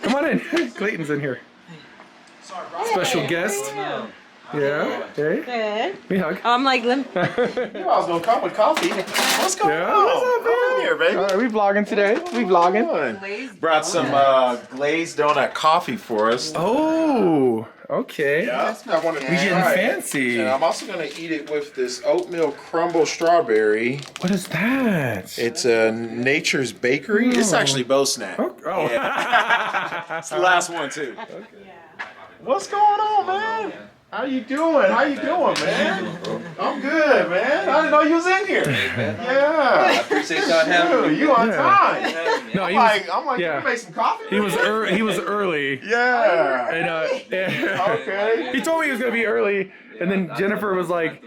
Come on in. Clayton's in here. Special guest. Yeah. Hey. Good. We hug. I'm like, You knew I was gonna come with coffee. What's going on? What's up, man? Come in here, baby. All right, we vlogging today. We vlogging. Brought some glazed donut coffee for us. Oh, okay. Yeah, I wanted to We getting try it. fancy. And I'm also gonna eat it with this oatmeal crumble strawberry. What is that? It's Nature's Bakery. It's actually Bo Snack. Oh. Yeah. It's the last one too. Okay. What's going on, man? How you doing? How you doing, man? I'm good, man. I didn't know you was in here. Yeah. I appreciate y'all having me. You on time. No, I'm he like, yeah. Can we make some coffee? He was early. Yeah. And Okay. he told me he was gonna be early, and then Jennifer was like,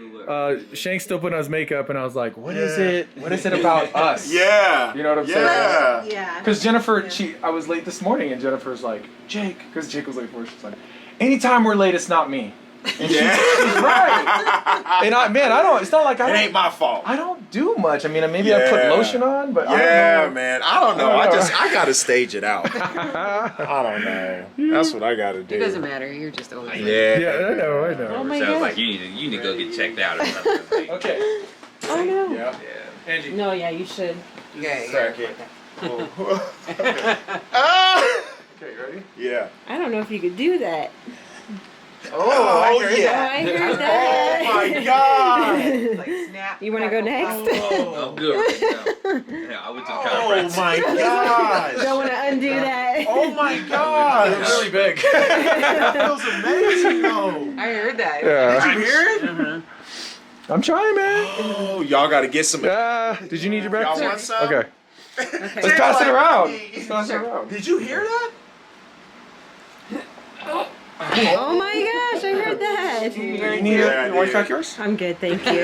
Shank's still putting on his makeup, and I was like, what is it? What is it about us? Yeah. You know what I'm saying? yeah. Because Jennifer, I was late this morning, and Jennifer's like, Jake, because Jake was late for her, she's like, anytime we're late, it's not me. And she's right. And it's not like It ain't my fault. I don't do much. I mean, maybe I put lotion on, but I don't know. Man. I don't know. I gotta stage it out. I don't know. That's what I gotta do. It doesn't matter. You're just always Yeah, I know. Oh my Sounds God. like you need to go get checked out or something. Okay. Oh no. Yeah. Angie. No, yeah, you should. Yeah. Crack it. Okay, ready? Yeah. I don't know if you could do that. Oh, yeah. I heard that. Oh my God. Like snap. You want to go next? I'm good right now. Yeah, I went to the Oh chiropractor. my gosh. Don't want to undo that. Oh my gosh. It's really big. That feels amazing though. I heard that. Yeah. Did you hear it? I'm trying, man. Oh, y'all gotta get some. Did you need your breakfast? Y'all want some? Okay. Let's pass it around. Let's pass it around. Did you hear that? Oh my gosh, I heard that. You need Yeah, it? You want to dude. crack yours? I'm good, thank you.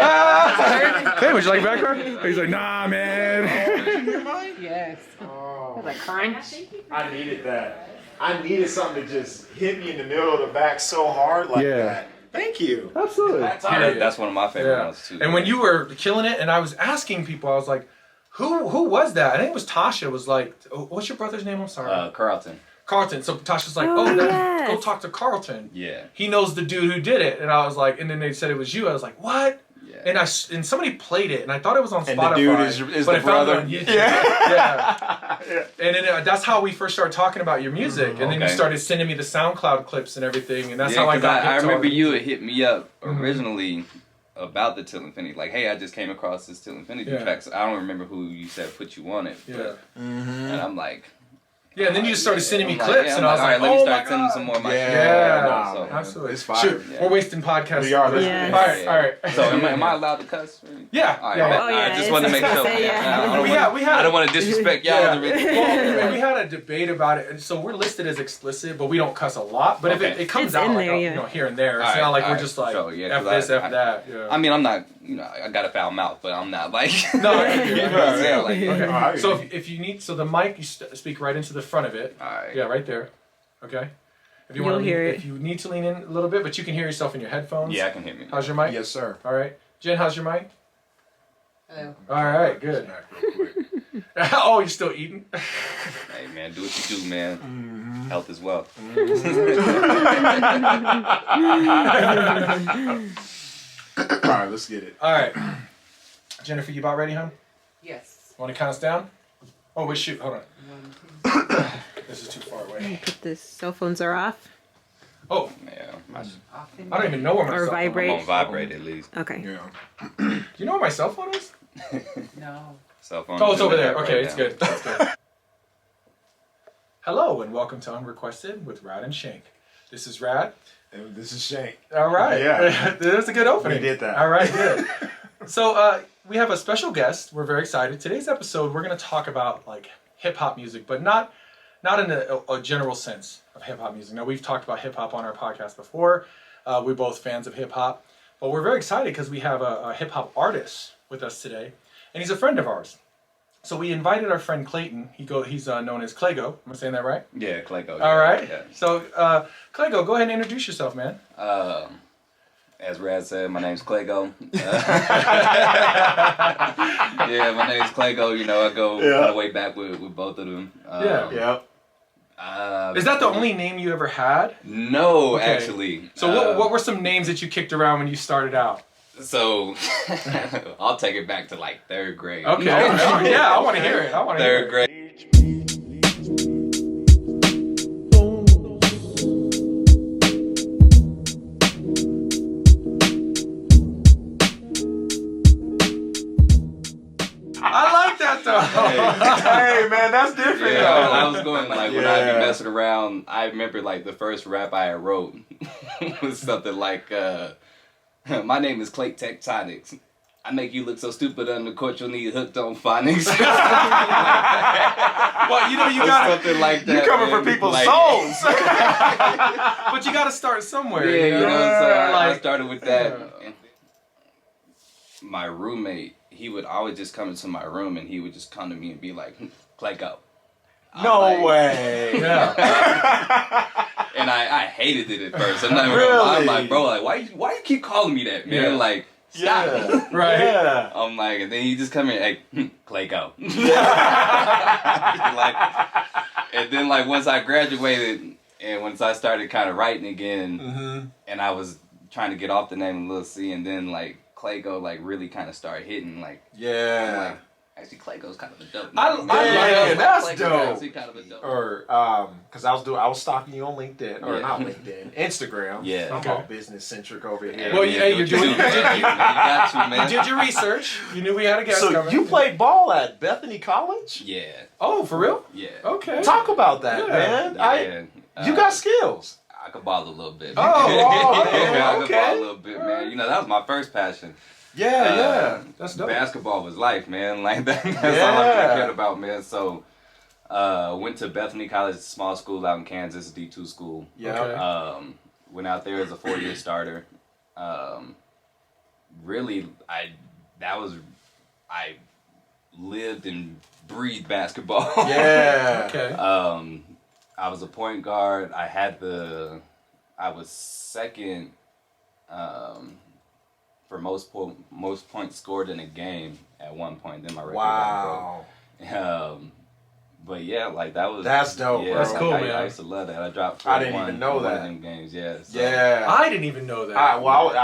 Hey, would you like background? He's like, nah, man. Did you hear mine? Yes. Oh, Like crunch. I needed that. I needed something to just hit me in the middle of the back so hard like Yeah. that. Thank you. Absolutely. That's one of my favorite ones too. And when you were killing it, and I was asking people, I was like, who was that? I think it was Tasha. Was like, what's your brother's name? I'm sorry. Carlton. Carlton. So Tasha's like, Oh, go yes. talk to Carlton. Yeah. He knows the dude who did it. And I was like, and then they said it was you. I was like, what? Yeah. And somebody played it, and I thought it was on And Spotify. the dude is but the I found brother. it on YouTube. Yeah. And then that's how we first started talking about your music, and then you Okay. started sending me the SoundCloud clips and everything, and that's Yeah, how I 'cause got. I hooked on remember it. you had hit me up originally about the Till Infinity. Like, hey, I just came across this Till Infinity Yeah. track. So I don't remember who you said put you on it. Yeah. But, and I'm like, Yeah, and then you just started sending me I'm like, clips, yeah, and I'm I was all like, right, let me oh start my sending God. some more of my Yeah. shit. Yeah, So, absolutely. It's fire. Shoot, Yeah. we're wasting podcast. We are. Yeah. All right. So am I allowed to cuss? Yeah. All right, yeah. I yeah, just it's wanted to make supposed sure. to say, yeah. I don't want to disrespect y'all. Yeah. Yeah. Well, we had a debate about it, and so we're listed as explicit, but we don't cuss a lot. But if Okay. it comes It's out in like there, yeah. here and there, it's All not right, like all we're right. just like So, yeah, F 'cause this, I- F that. Yeah. I mean, I'm not, I got a foul mouth, but I'm not like. No, I get you. Yeah, like, Okay. Alright. So if you need, so the mic, you speak right into the front of it. all right. Yeah, right there. Okay. If you You'll want to, hear it. if you need to lean in a little bit, but you can hear yourself in your headphones. Yeah, I can hear me. How's your mic? Yes, sir. All right. Jen, how's your mic? Hello. All right, good. Smack real quick. Oh, you're still eating? Hey, man, do what you do, man. Health is wealth. All right, let's get it. All right. Jennifer, you about ready, huh? Yes. Want to count us down? Oh, wait, shoot. Hold on. This is too far away. Put the cell phones are off. Oh, Yeah, I don't even know where my Or cell phone is. I'm vibrate. on vibrate at least. Okay. Yeah. Do you know where my cell phone is? No. Cell phone. Oh, it's over there. right Okay, it's now. good. It's good. Hello, and welcome to Unrequested with Rad and Shank. This is Rad. And this is Shank. All right. Yeah. That's a good opening. We did that. All right, good. So we have a special guest. We're very excited. Today's episode, we're going to talk about like hip hop music, but not in a general sense of hip hop music. Now, we've talked about hip hop on our podcast before. We're both fans of hip hop, but we're very excited because we have a hip hop artist with us today, and he's a friend of ours. So we invited our friend Clayton. He's known as Claygo. Am I saying that right? Yeah, Claygo. All right. Yeah. So Claygo, go ahead and introduce yourself, man. As Rad said, my name's Claygo. Yeah, my name's Claygo. You know, I go all the way back with both of them. Yeah. Yep. Is that the only name you ever had? No, Okay. actually. So what were some names that you kicked around when you started out? So I'll take it back to like 3rd grade. Okay. Yeah, I want to hear it. I want to hear 3rd it. grade. I like that though. Hey man, that's different. Yeah, though. I was going like when I'd be messing around. I remember like the first rap I had wrote was something like, "My name is Clay Tectonics. I make you look so stupid on the court you'll need hooked on phonics." Well, you know you got something like that. You coming man. for people's Like- souls. but you got to start somewhere. Yeah, you know. So I like started with that. And my roommate, he would always just come into my room and he would just come to me and be like, "Claygo." No like- way. yeah. And I hated it at first. I'm not even Really? gonna lie. I'm like, bro, like why you keep calling me that, man? Yeah. Like, stop. Yeah. Right. Yeah. I'm like, and then he just come in, hey, Claygo. like, and then like once I graduated and once I started kind of writing again, and I was trying to get off the name Lil C, and then like Claygo like really kind of started hitting. Like, I'm Yeah. like, actually, Claygo's kind of a dope. I name. like Yeah, that. that's Claygo's dope. actually kind of a dope. Or because I was stalking you on LinkedIn or Yeah. not LinkedIn, Instagram. Yeah. I'm Okay. all business centric over here. Well, hey, you're doing- You got you, man. You did your research. You knew we had a guest So coming. you played ball at Bethany College? Yeah. Oh, for real? Yeah. Okay. Talk about that, Yeah. man. Yeah. You got skills. I could ball a little bit. Oh, wow, Yeah, I could okay. ball a little bit, man. You know, that was my first passion. Yeah, That's dope. Basketball was life, man. Like that's all I Yeah. cared about, man. So, went to Bethany College, small school out in Kansas, D2 school. yeah. Okay. Went out there as a 4-year starter. Really, I lived and breathed basketball. Yeah. Okay. I was a point guard. I was second for most points scored in a game at one point. Then my record Wow. got broke. But yeah, like that was. That's dope, yeah, bro. That's like, cool, I man. used to love that. I dropped. I didn't 41 even know in one that. of them games. Yeah. So. Yeah. I didn't even know that. I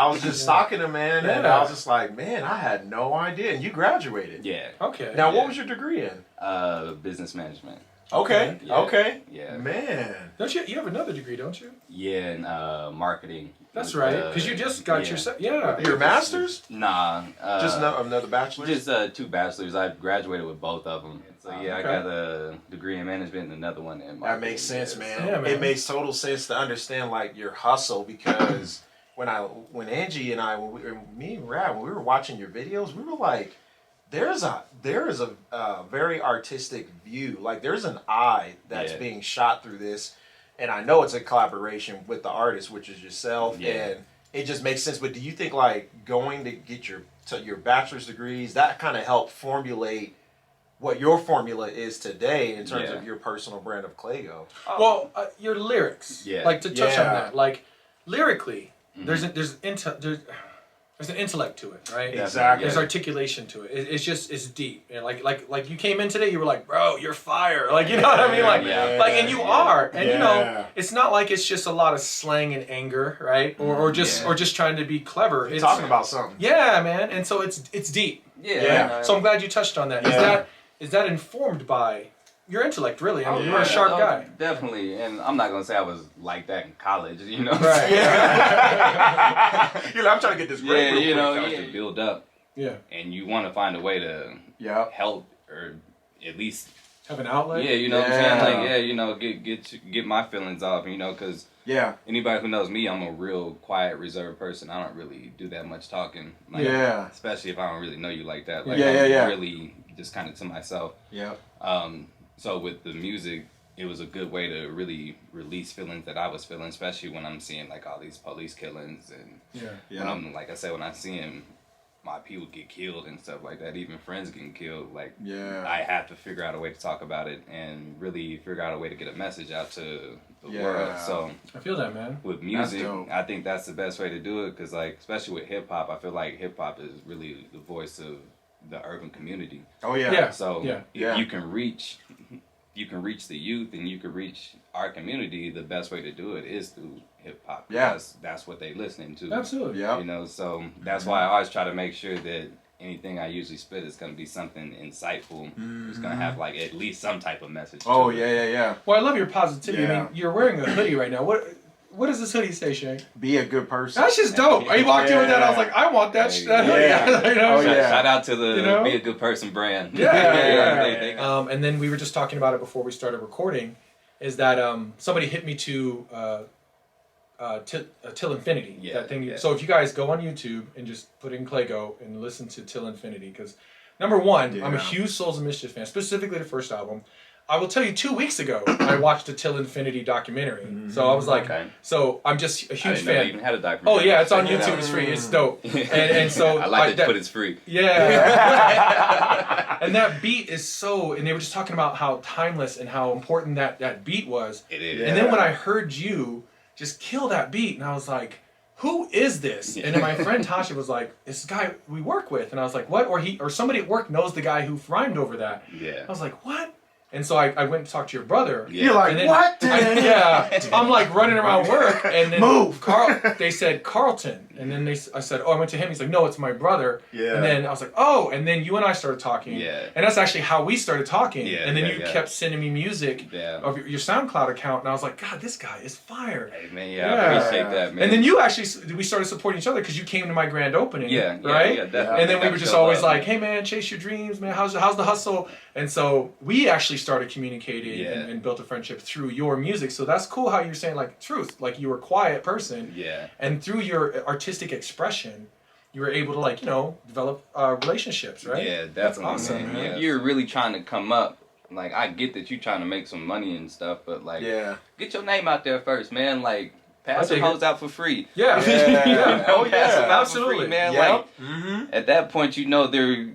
was just stalking him, man, and Yeah. I was just like, man, I had no idea. And you graduated. Yeah. Okay. Now, Yeah. what was your degree in? Business management. Okay. Yeah. Okay. Yeah. Man. Don't you have another degree, don't you? Yeah, and marketing. That's right. Because you just got yeah. Your master's? Nah. Just another bachelor's? Just 2 bachelors. I graduated with both of them. So yeah, I Okay. got a degree in management and another one in marketing. That makes sense, man. Yeah, man. It makes total sense to understand like your hustle because when Angie and I, me and Rad, when we were watching your videos, we were like, there is a very artistic view. Like there's an eye that's Yeah. being shot through this, and I know it's a collaboration with the artist, which is yourself, Yeah. and it just makes sense. But do you think like going to get your bachelor's degrees that kind of helped formulate what your formula is today in terms Yeah. of your personal brand of Claygo? Well, your lyrics. Yeah. Like to touch on Yeah. that. Like lyrically, Mhm. there's an intellect to it, right? Exactly. There's articulation to it. It's deep. And like you came in today, you were like, bro, you're fire. Like you know what I mean? Like Yeah. like and you are. And you know, Yeah. it's not like it's just a lot of slang and anger, right? Or just Yeah. or just trying to be clever. You're It's talking about something. yeah, man. And so it's deep. Yeah. So I'm glad you touched on that. Yeah. Is that informed by your intellect, really? I mean, Oh, you're a sharp guy. Definitely, and I'm not gonna say I was like that in college, you know. Right. Yeah. You're like, I'm trying to get this grade. Yeah, real you know, quick. you have to build up, Yeah. and you want to find a way to Yeah. help or at least, Have an outlet. yeah, you know what I'm Yeah. saying? Like, yeah, you know, get my feelings off, you know, because Yeah. anybody who knows me, I'm a real quiet, reserved person. I don't really do that much talking. Like, Yeah. especially if I don't really know you like that. Like, Yeah, I'm yeah. really just kind of to myself. Yeah. So with the music, it was a good way to really release feelings that I was feeling, especially when I'm seeing like all these police killings and when I'm, like I said, when I'm seeing my people get killed and stuff like that, even friends getting killed, like Yeah. I have to figure out a way to talk about it and really figure out a way to get a message out to the Yeah. world. So I feel that, man. with music, dope. I think that's the best way to do it because, like, especially with hip hop, I feel like hip hop is really the voice of the urban community. Oh yeah. Yeah. So Yeah. if Yeah. you can reach you can reach the youth and you can reach our community, the best way to do it is through hip hop. Yeah. That's what they listening to. Absolutely. Yeah. You know, so that's why I always try to make sure that anything I usually spit is going to be something insightful. It's going to have like at least some type of message. Oh, to it. yeah. Well, I love your positivity. I Yeah. mean, you're wearing a hoodie right now. What does this hoodie say, Shank? Be a good person. That's just dope. I walked in with that. I was like, I want that, that hoodie. Yeah. You know? Oh, yeah. Shout out to the You know? Be a Good Person brand. Yeah. And then we were just talking about it before we started recording, is that somebody hit me to Till Infinity. Yeah, That thing. yeah. So if you guys go on YouTube and just put in Claygo and listen to Till Infinity, because number one, I'm a huge Souls of Mischief fan, specifically the first album. I will tell you, 2 weeks ago, I watched a Till Infinity documentary. So I was like, so I'm just a I huge didn't know they fan. even had a documentary. Oh yeah, it's on YouTube. It's free. It's dope. And so I like that you put it's free. Yeah. And that beat is so, and they were just talking about how timeless and how important that beat was. It is. And then when I heard you just kill that beat, and I was like, who is this? And then my friend Tasha was like, this guy we work with. And I was like, what? Or somebody at work knows the guy who rhymed over that. Yeah. I was like, what? And so I went and talked to your brother. Yeah. You're like, And then what? I'm like running around work, and then Move. They said Carlton, and then I said, oh, I went to him. He's like, no, it's my brother. Yeah. And then I was like, oh, and then you and I started talking. Yeah. And that's actually how we started talking. Yeah, And then yeah, you yeah. kept sending me music of your SoundCloud account, and I was like, God, this guy is fire. Hey man, I appreciate that, man. And then we started supporting each other because you came to my grand opening. Yeah, right. yeah, definitely. And then we were just Show always love. like, hey man, chase your dreams, man. How's the hustle? And so we actually started communicating and built a friendship through your music. So that's cool how you're saying like truth, like you were a quiet person. Yeah. And through your artistic expression, you were able to like, develop relationships, right? Yeah, definitely. That's awesome, man. man. If you're really trying to come up, like I get that you're trying to make some money and stuff, but like, get your name out there first, man. Like, pass the hoes out for free. Yeah. Pass them out Absolutely. for free, man. Yep. Like, at that point, they're.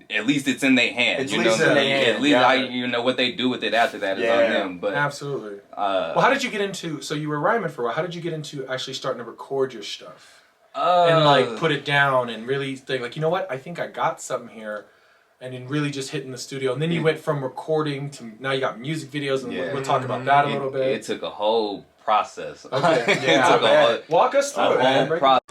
At least it's in their hands. At least in their hands. At least what they do with it after that is on them. But absolutely. Well, how did you get into? So you were rhyming for a while. How did you get into actually starting to record your stuff and like put it down and really think like, you know what? I think I got something here, and then really just hitting the studio. And then you went from recording to now you got music videos, and we'll talk about that a little bit. It took a whole process. Okay. It took a whole, walk us through it, man. whole process.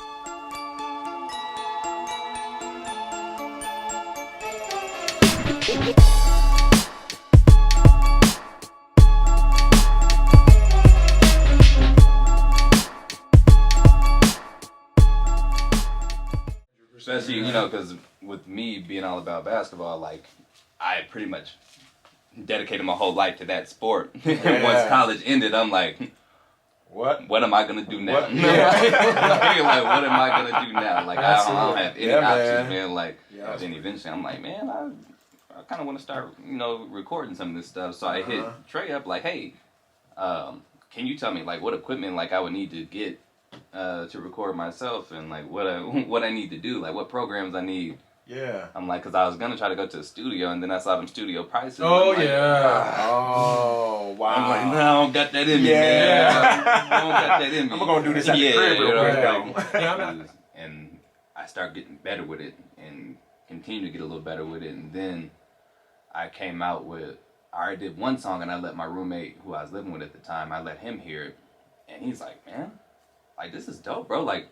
Especially, because with me being all about basketball, like, I pretty much dedicated my whole life to that sport. Once college ended, I'm like, what am I going to do now? What? Yeah. Like, what am I going to do now? Like, I don't have any options, man. Like, then eventually I'm like, man, I kind of want to start, recording some of this stuff. So I hit Trey up, like, hey, can you tell me, like, what equipment, like, I would need to get to record myself, and like what I need to do, like what programs I need. Yeah. I'm like, cause I was gonna try to go to the studio, and then I saw them studio prices. Oh like, Oh wow. I'm like, no, I don't got that in me, man. I don't got that in me. I'm gonna do this at the crib real quick. And I start getting better with it, and continue to get a little better with it, and then I came out with. I already did one song, and I let my roommate, who I was living with at the time, I let him hear it, and he's like, man. Like, this is dope, bro. Like,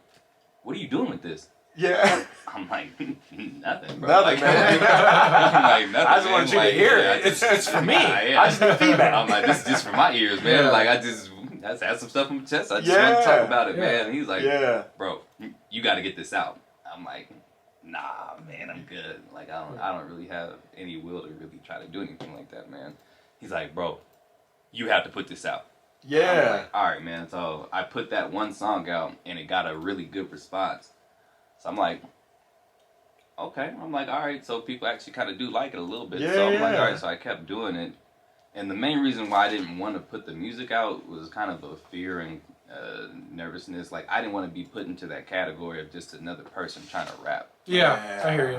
what are you doing with this? Yeah. I'm like, nothing, bro. Nothing, man. I'm like, nothing. I just want you to hear it. It's for me. I just need feedback. I'm like, this is just for my ears, man. Yeah. Like, I just had some stuff on my chest. I just want to talk about it, man. And he's like, bro, you got to get this out. I'm like, nah, man, I'm good. Like, I don't really have any will to really try to do anything like that, man. He's like, bro, you have to put this out. Yeah. I'm like, all right, man. So I put that one song out, and it got a really good response. So I'm like, okay. I'm like, all right. So people actually kind of do like it a little bit. So I'm like, all right. So I kept doing it. And the main reason why I didn't want to put the music out was kind of a fear and nervousness. Like, I didn't want to be put into that category of just another person trying to rap. Yeah, I hear you.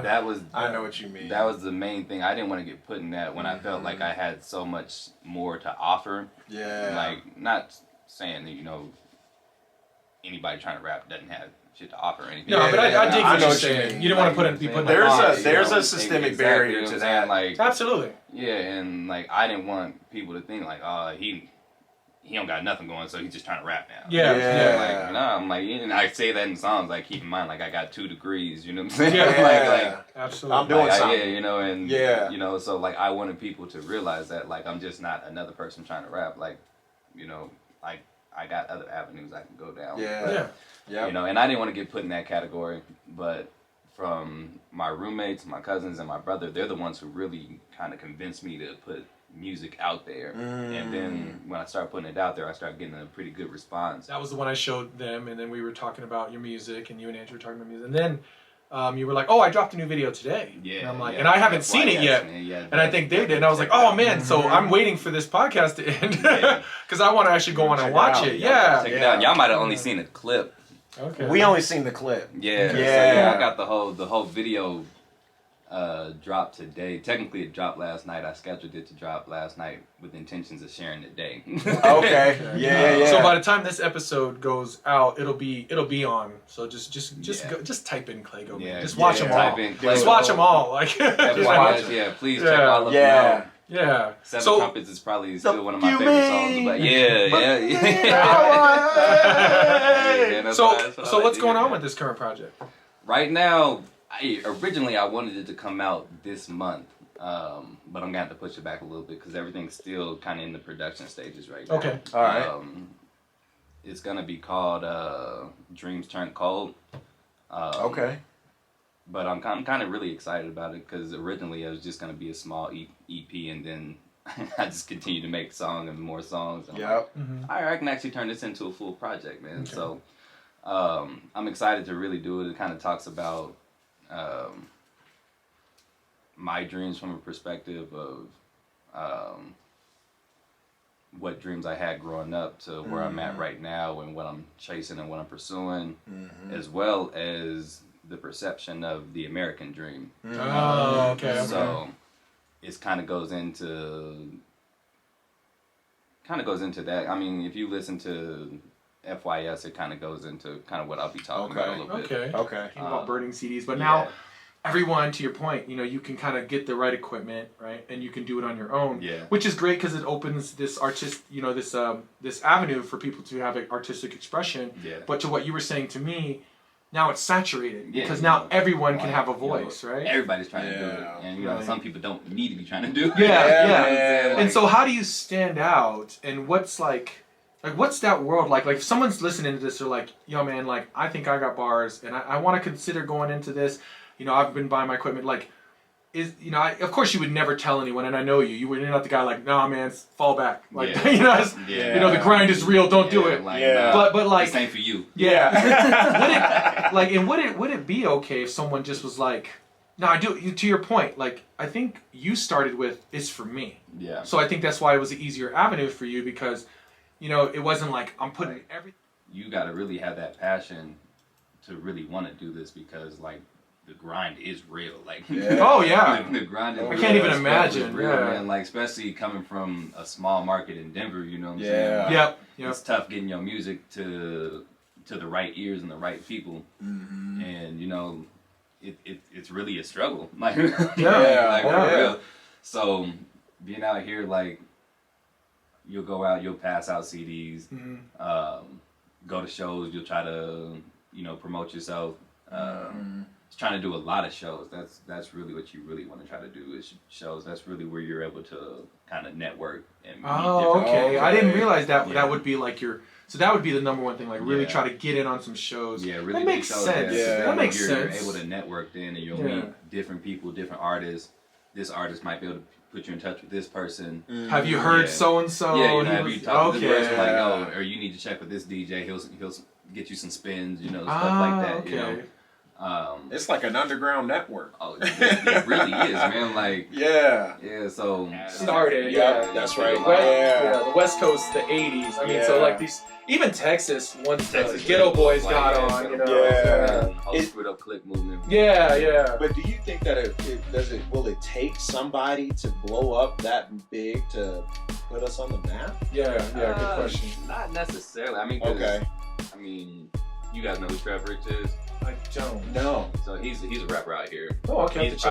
I know what you mean. That was the main thing. I didn't want to get put in that when I felt like I had so much more to offer. Yeah. Like, not saying that, anybody trying to rap doesn't have shit to offer or anything. No, but I dig I what know you're what you saying. mean. You don't want to be putting There's that a on. there's You know, a systemic exactly barrier what to I'm that. saying, like, Absolutely. yeah, and like I didn't want people to think like, he don't got nothing going, so he's just trying to rap now. Yeah. Like, no, I'm like, and I say that in songs, like, keep in mind, like, I got 2 degrees, you know what I'm saying? Yeah. like, Absolutely. I'm doing like, something. yeah, you know, and, Yeah. you know, so, like, I wanted people to realize that, like, I'm just not another person trying to rap. Like, you know, like, I got other avenues I can go down. Yeah. You know, and I didn't want to get put in that category, but from my roommates, my cousins, and my brother, they're the ones who really kind of convinced me to put music out there. And then when I started putting it out there, I started getting a pretty good response. That was the one I showed them, and then we were talking about your music, and you and Andrew were talking about music. And then you were like, "Oh, I dropped a new video today." Yeah. And I'm like, yeah, and I haven't that's why seen it I yet. asked me, yeah, And I think they did. And I was like, "Oh man!" So I'm waiting for this podcast to end because I want to actually go on and watch it. Yeah. Check it out. Y'all might have only seen a clip. Okay. We only seen the clip. Yeah. So, Yeah. I got the whole video dropped today. Technically, it dropped last night. I scheduled it to drop last night with intentions of sharing today. Okay. Yeah. So by the time this episode goes out, it'll be on. So just type in Claygo. Yeah, Just watch them all. type in Just Claygo. watch them all. Like just watch them. Yeah, please Yeah. check all of them Yeah. out. Yeah. Seven Trumpets is probably still one of my You favorite songs. mean? But yeah. Yeah, that's So what I so like what's to going hear, on man. with this current project? Right now, originally I wanted it to come out this month, but I'm gonna have to push it back a little bit because everything's still kind of in the production stages right now. Okay. All right. It's gonna be called Dreams Turn Cold. Okay. But I'm kind of really excited about it because originally it was just gonna be a small EP, and then I just continued to make songs and more songs. And I'm like, all right, I can actually turn this into a full project, man. Okay. So I'm excited to really do it. It kind of talks about my dreams from a perspective of what dreams I had growing up to where I'm at right now and what I'm chasing and what I'm pursuing, as well as the perception of the American dream. Oh, okay. So it kind of goes into that. I mean, if you listen to FYS, it kind of goes into kind of what I'll be talking about a little bit. Okay. About burning CDs, but Yeah. now everyone, to your point, you can kind of get the right equipment, right, and you can do it on your own. Yeah. Which is great because it opens this this avenue for people to have an artistic expression. Yeah. But to what you were saying to me, now it's saturated Yeah, because you now know, everyone can have a you know, voice, right? Everybody's trying to do it, and Right. some people don't need to be trying to do it. Yeah. man. And so, how do you stand out? And what's what's that world like? Like, if someone's listening to this, they're like, "Yo, man, like, I think I got bars, and I want to consider going into this. I've been buying my equipment. Like, of course, you would never tell anyone, and I know you. You're not the guy like, nah, man, fall back. Like, Yeah. the grind is real. Don't do it. Like, Yeah. nah, But like, this ain't for you. yeah. would it be okay if someone just was like, no, I do. To your point, like, I think you started with it's for me. Yeah. So I think that's why it was an easier avenue for you because, it wasn't like I'm putting everything. You got to really have that passion to really want to do this because, like, the grind is real. Like, Oh yeah. the grind is I real. can't even The struggle is imagine, real, yeah. man. Like, especially coming from a small market in Denver, you know what I'm Yeah. saying? Like, Yep. It's tough getting your music to the right ears and the right people, and it's really a struggle. Like, Yeah. like, Yeah. for real. So being out here, like, you'll go out, you'll pass out CDs, go to shows, you'll try to promote yourself. Trying to do a lot of shows. That's really what you really want to try to do is shows. That's really where you're able to kind of network and meet Oh, different okay. people. I didn't realize that Yeah. that would be like so that would be the number one thing, like really Yeah. try to get in on some shows. Yeah, really. That makes big shows, sense. Yeah. That makes you're sense. able to network then, and you'll Yeah. meet different people, different artists. This artist might be able to put you in touch with this person. Have you heard Yeah. so and so? Yeah, have you talked to this person? Like, Okay. or you need to check with this DJ. He'll get you some spins, stuff Ah, like that. okay. It's like an underground network. Oh, it really is, man. Like, Yeah. yeah. So Started. Yep, that's right. The West Coast, the '80s. I mean, so Yeah. like these, even Texas, once the Texas Ghetto Boys like, got yeah, on, Yeah. whole screwed up click movement. Yeah. But do you think that will it take somebody to blow up that big to put us on the map? Yeah, good question. Not necessarily. I mean, 'cause, Okay. I mean, You guys know who Trap Rich is? I don't know. So he's a rapper out here. Oh, okay. He's